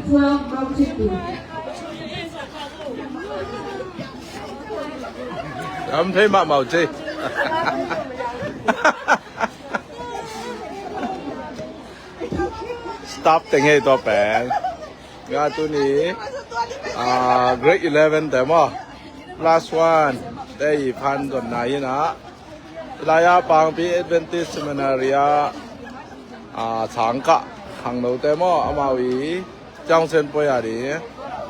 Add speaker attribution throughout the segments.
Speaker 1: 12 grilled chicken.
Speaker 2: 咁睇乜毛子Stop 定係ตัวแปลงงานตัวนี้Grade 11 แต่ว่า last one ได้พันก่อนไหนนะลายาปังปี Adventist Seminary 長角行路แต่ว่าอามาวีจังเซนปอยดี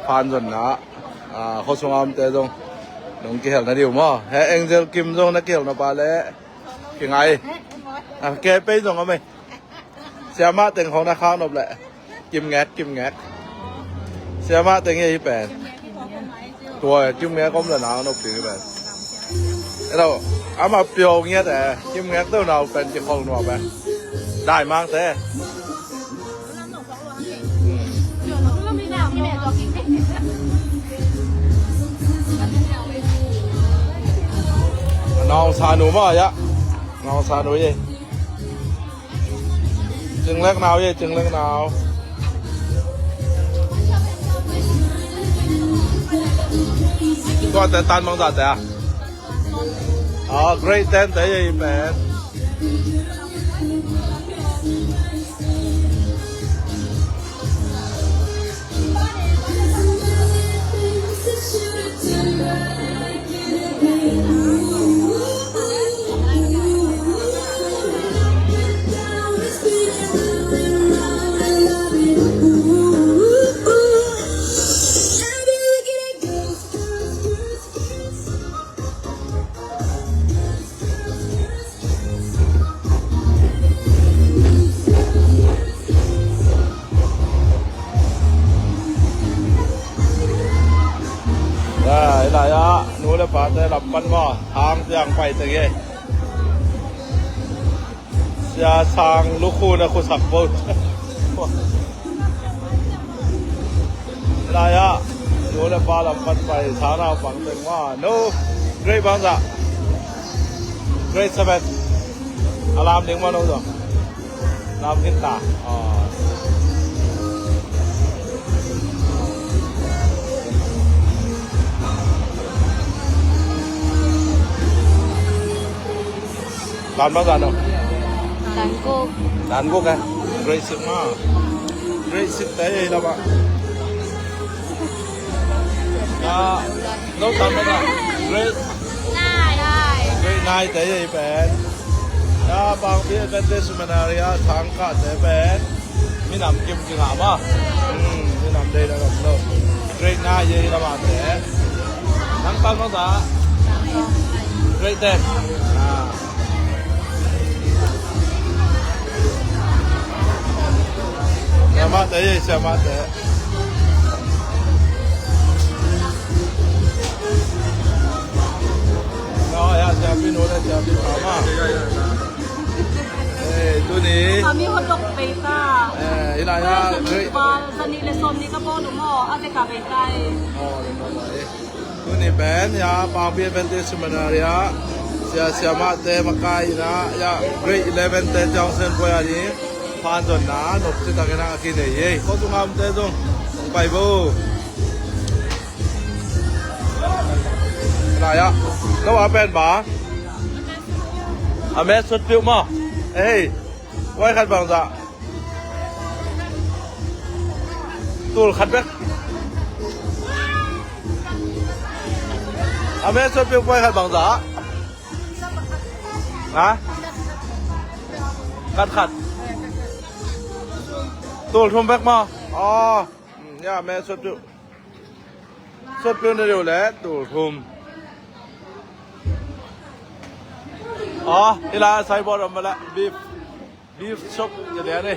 Speaker 2: พันก่อนนะเขาส่งอำแต่ตรงน้องเกี่ยวนะเดี๋ยวมั้งเฮ้ Angel Kim ตรงนักเกี่ยวนะปาเล่ยังไงแกไปตรงกันไหมเสียมาเต็งของนักข่าวนบแหละกิมแงกเสียมาเต็งยี่แปดตัวกิมแงกก็ไม่หนานบถึงแบบเราเอามาเปียวเงี้ยแต่กิมแงกตัวเราเป็นจะคงหนวกไปได้มากแต่น้องสาหนูมั้งยะน้องสาหนูยี่จึงเล็กนาวยี่จึงเล็กนาวก็แต่ตันมองตัดแต่Great 10แต่ยี่แปดได้ละหนูและป้าได้รับปันหม้อทางเสียงไปตึงเย่เสียสางลูกคู่นะคู่สักบุตรได้ละหนูและป้ารับปันไปสาราฝังตึงว่า no great บ้างจ้ะ great 7อารามดึงมาโน่จ้ะน้ำขึ้นตาBạn bao giờ đâu? Đàn cô kìa Great sức mà Great sức tế gì đâu bạn Đâu tầm bao giờ Great 9 tế gì bạn Bạn biết Adventist Seminary tháng cả tế bạn Mình nằm kim chừng hạm á Mình nằm đây là gặp đâu Great 9 gì đâu bạn thế Tháng bao bao giờ Great 10Selamat ya, selamat ya. Oh ya, siapin udah siapin mama. Itu nih.
Speaker 3: Kami hotdog beta.
Speaker 2: Ini ya.
Speaker 3: Sani lesom ni kapo lumo, ate ka beta.
Speaker 2: Oh, lumo baik. Itu nih Ben ya, Pampi Adventist Seminary ya. Selamat ya makai ya. Grade 11 teh Johnson Boya ni. ผ่านจนหนาหนบจิตกันนะกินเนี่ยเย่เขาต้องทำเต้ต้องไปบูอะไรอ่ะแล้วว่าเป็นหมาอเมสสุดฟิวมั้งเฮ้ยไว้ขัดบังจ้ะตูดขัดแบกอเมสสุดฟิวไว้ขัดบังจ้ะนะขัดตัวทุ่มแบกมาย่าแม่สดเร็วแล้วตัวทุ่มอีลาใส่บอลออกมาละบีฟช็อปจะเดี๋ยวนี่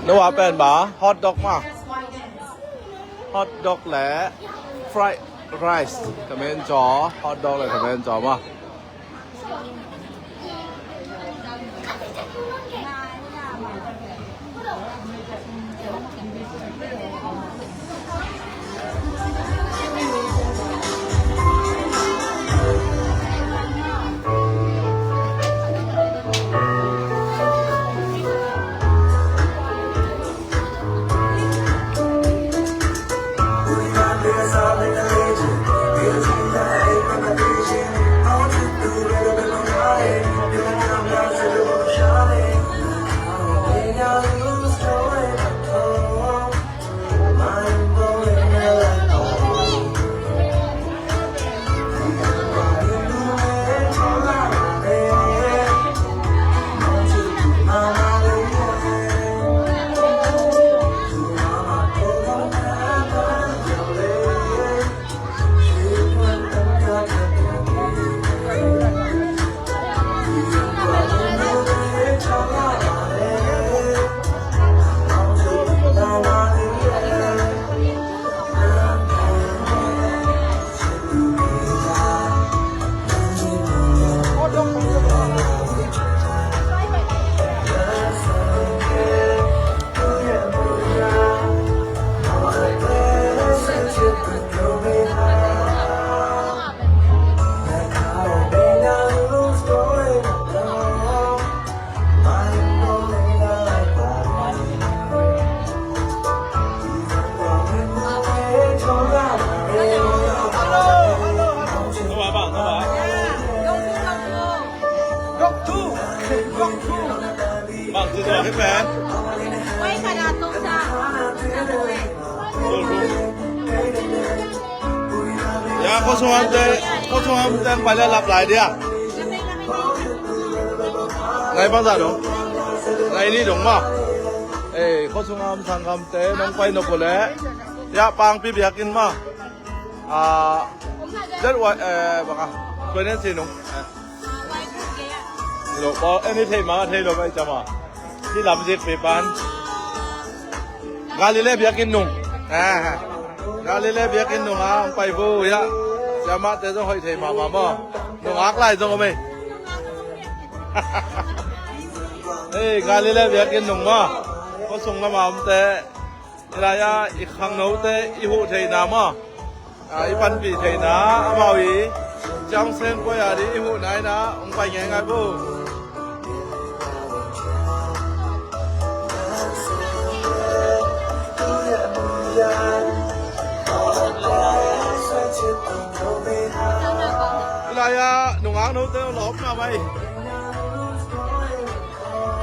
Speaker 2: นึกว่าเป็นบาฮอทดอกมาฮอทดอกแหละฟรายไรซ์กระเมนจอฮอทดอกเลยกระเมนจอมา cái bé
Speaker 3: ไว้ขนาดตรงจ้า
Speaker 2: ya có xong em đang phải là lặp lại đi à này bao giờ đúng này đi đúng không ê có xong em thằng cầm té nông quay nộp của lẽ ya bang pi bia kin ma rất vậy bác à quên đến gì đúng
Speaker 3: ไว้พูดเกะ
Speaker 2: rồi có any thầy mà thầy rồi vậy chả mà đi làm gì về bán gà lê bia kin nung gà lê bia kin nung à ông phải vô ya chả mà thế rồi hỏi thầy mà nung ác lại rồi mày ê gà lê bia kin nung mà có xong mà ông té là ya ít khang nấu té ít hộ thầy nào mà ít ban bị thầy ná màu ý trong sen quay à đi ít hộ này ná ông phải nghe ngay vô là ya nung ác nấu té lốp mà mày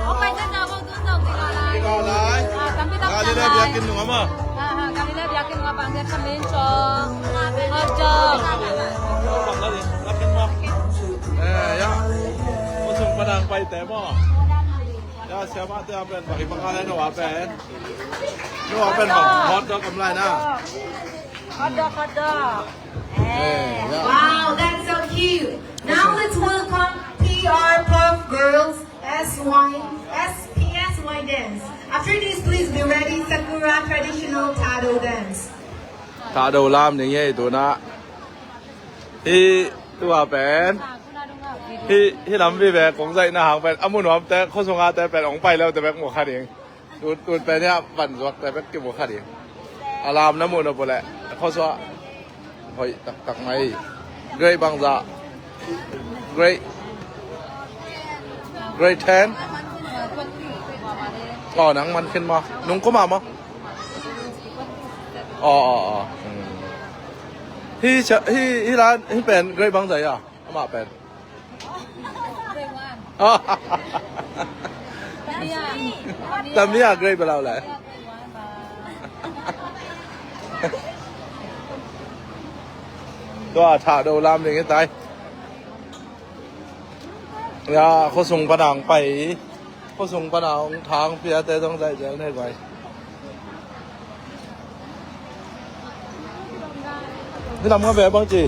Speaker 3: เอาไปจ้าบางตัวตกติกาลาย
Speaker 2: còn lại
Speaker 3: kami tak
Speaker 2: gà lê bia kin nung mà
Speaker 3: kami le yakin nga bang dia kami chong hotdog
Speaker 2: bằng đó gì lắp kin mà ya có xong bắt đang bay té mà ya xem mà té bên bagi pangalan nó bên nó bên bằng hot đó cầm lại na
Speaker 3: hotdog
Speaker 1: Wow, that's so cute. Now let's welcome PR Puff Girls SPSY dance. After this, please be ready Sakura traditional Tado dance.
Speaker 2: thả đầu lam như vậy tụi nó thì tụi bên thì làm vì vậy cũng dậy na hàng bên âm muốn làmแต่คนส่งงานแต่เป็นองไปแล้วแต่แบบหมดค่าเองตูนเป็นเนี่ยบั่นรวกแต่แบบเก็บหมดค่าเองอารามน้ำมูลเอาไปแหละเขาสวะหอยตักไม่เกรย์บางจะเกรย์แทนอ๋อหนังมันขึ้นมานุ่งก็มามั้งอ๋อที่ร้านที่เป็นเกรย์บางใจอ่ะมาเป็นตำนี้อะเกรย์ไปแล้วแหละตัวถาโดรามอย่างงี้ตายยาเขาส่งผนังไปเขาส่งผนังทางเพียแต่ต้องใจเจ้าได้ไว้นี่ทำกันแบบบางจี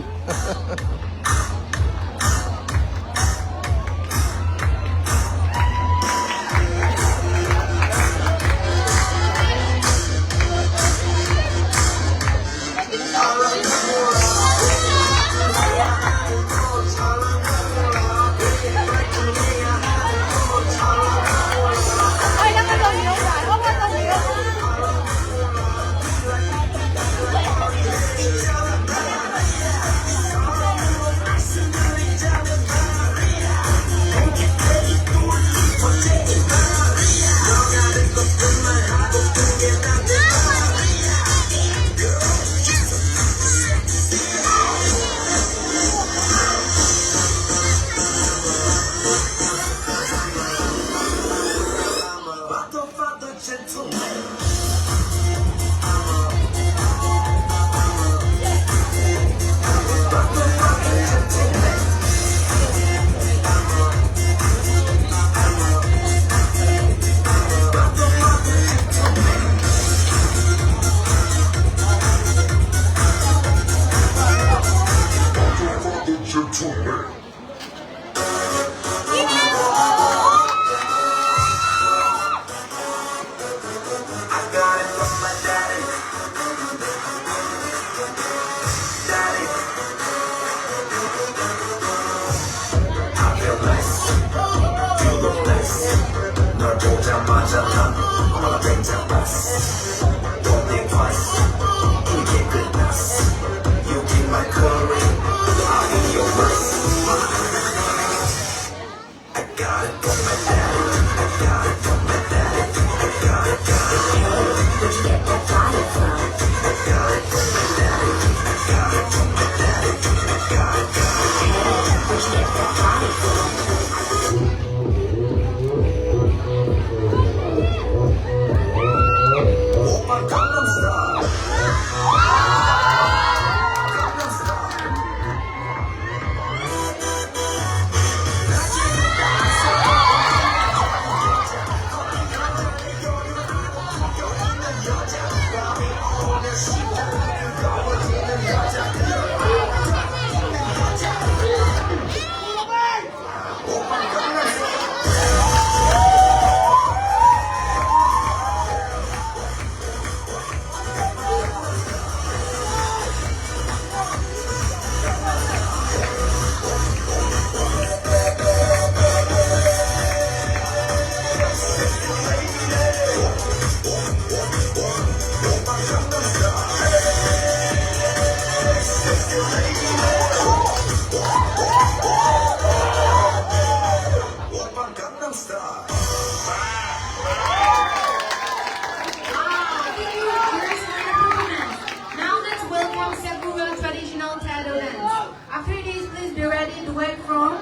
Speaker 1: After this, please be ready to wait from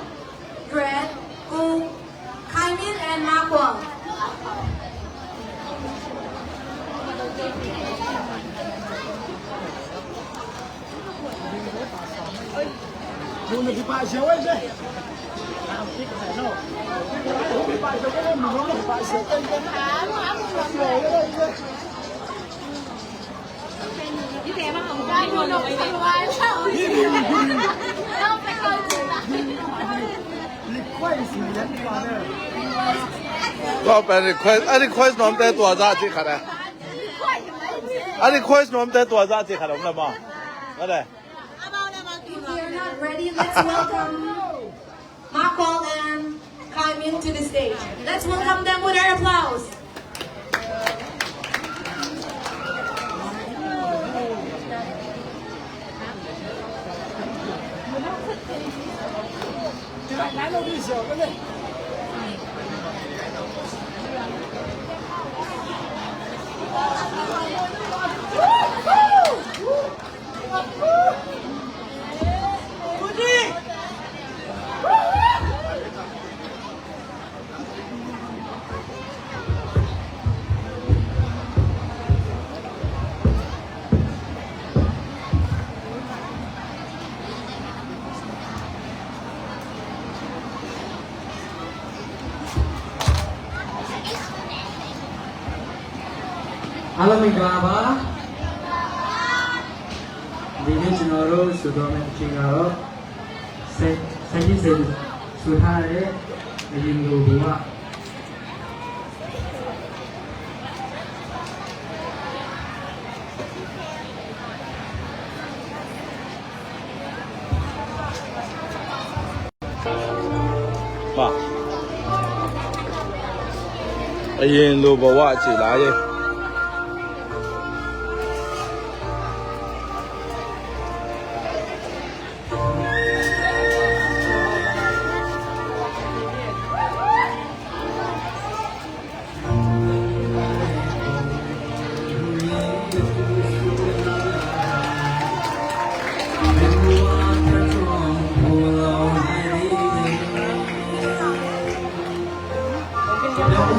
Speaker 1: Dread, Gu, Kaimin, and Makwang.
Speaker 4: ดูในที่ป่าเชียวไว้สิน้ำพริกใส่นอกที่ป่าเชียวก็ได้หมูที่ป่าเชียวเป็นหาหมาหมูเชียวเลยพี่เทมาของได้ดูหน่อยสิว่าเราไปเข้าถึงนะลิควิดสีเหลืองกว่าเดิม
Speaker 2: ก็เป็น request อัน request น้อมแต่ตัวจ้าจิค่ะนะอัน request น้อมแต่ตัวจ้าจิค่ะผมละบ่นั่นแหละ
Speaker 1: If we are not ready, let's welcome Makwang and Kaimin to the stage. Let's welcome them with our applause.
Speaker 4: 来了就小个嘞。အားလုံးမင်္ဂလာပါဒီနေ့ကျွန်တော်တို့ဆိုတော့မယ့်အချိန်ကတော့ဆိုင်ကြီးစေဆိုထားတဲ့အရင်လိုက
Speaker 2: ပါအရင်လိုဘဝအခြေလာရဲ့
Speaker 4: Don't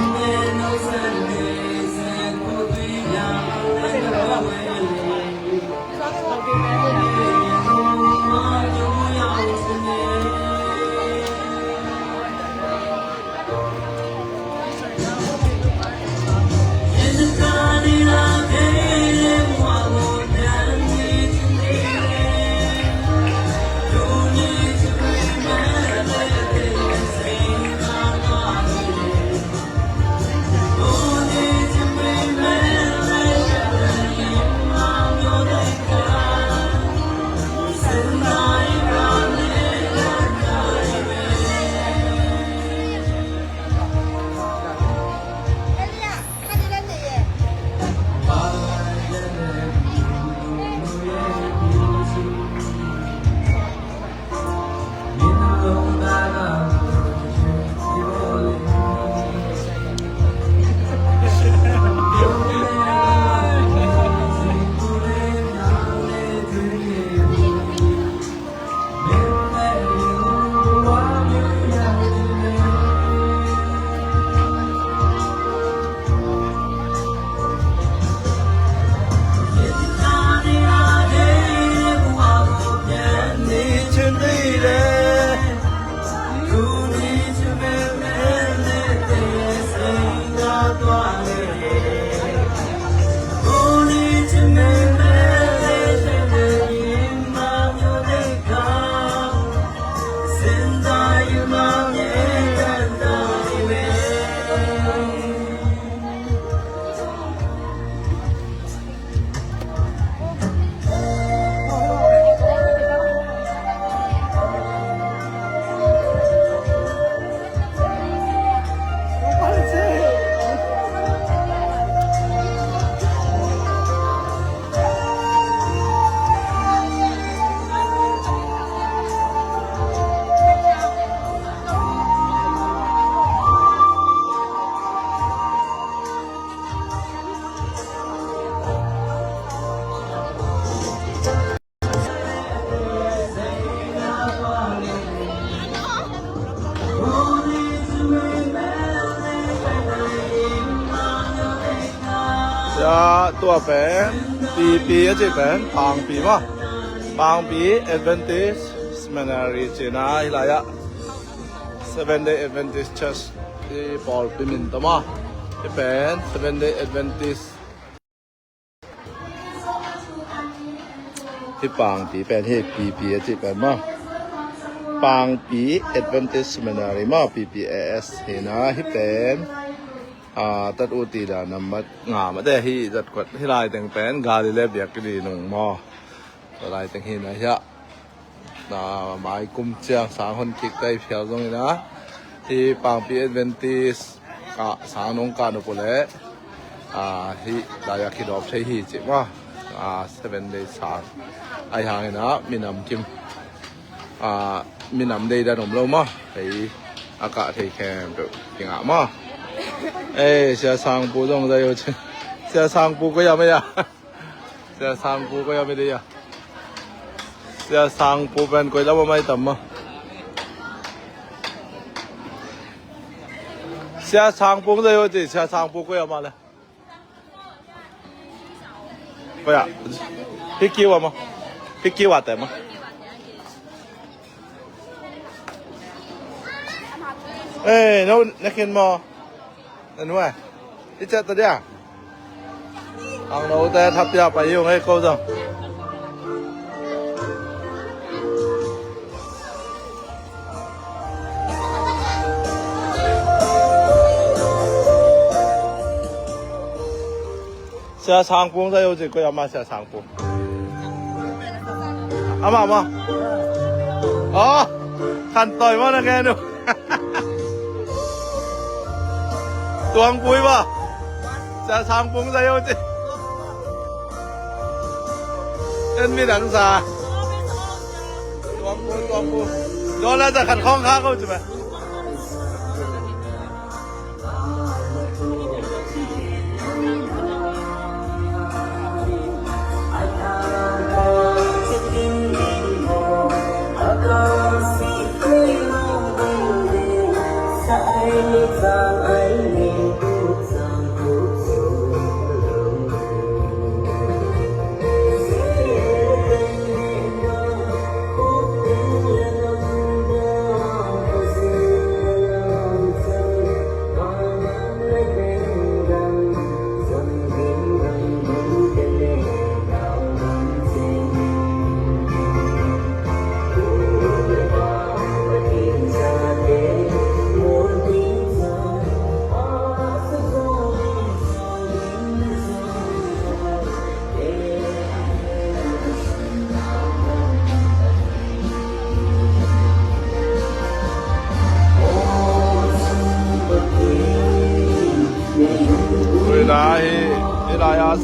Speaker 2: ตัวแปนปีอะจิแปนปางปีมาปางปี Adventist Seminary จีน่าฮิลายะ 7-day Adventist Church ที่ปอลปิมินตมาที่เป็น 7-day Adventist ที่ปางปีเป็นที่ปีอะจิแปนมาปางปี Adventist Seminary มา PPAS เห็นนะที่เป็นตัดอุติดานำมางามาได้ที่จัดกวดที่ลายแต่งเป็นกาลิเลเบียกดีหนุ่งมอตัวลายแต่งเห็นนะฮะหมายกุมเจียงสางคนคิกได้เพียวตรงนี้นะที่ปางปี Adventist สางนงการอุปเลที่ดายาคิดออกใช้หีจิว่า7 days สางไอหางนะมีนำจิมมีนำได้ด้านหนุ่มเรามาไปอากาศที่แคมป์จริงอ่ะมา现在上步中的有钱，现在上步个要没呀？现在上步个要没得呀？现在上步เป็นก๋วยแล้วบ่ไม่ต่ำมั้ง现在上步的有的，现在上步个要嘛了？不呀，พี่กี่ว่ามั้งพี่กี่ว่าแต่มั้งนู้นนักเรียนมอนั่นว่าที่จะตัวเดียวเอาเราแต่ทับเดียวไปยุ่งให้เขาจังเสียสางปุงจะ有几个要买เสียสางปุงเอามาอ๋อขันต่อยมาแล้วแกดูตัวงปุยป่ะจะทางปุงจะ有几เอ็นมีหนังสาตัวงปุยโดนแล้วจะขัดข้องค้าเขาใช่ไหม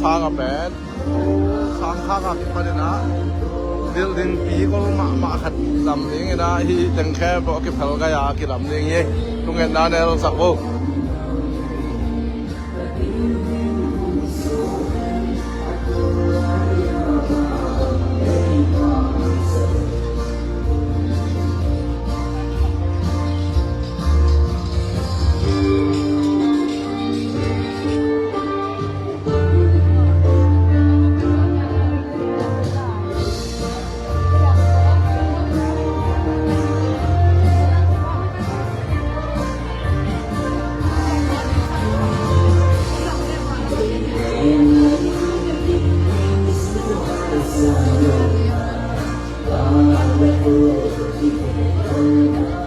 Speaker 2: sang apa ben sang khang ak pada na building pi ko ma khat lam ning na hi teng khe bo ke phal ga ya ki lam ning ye lungen na ne sak bo
Speaker 5: Thank you.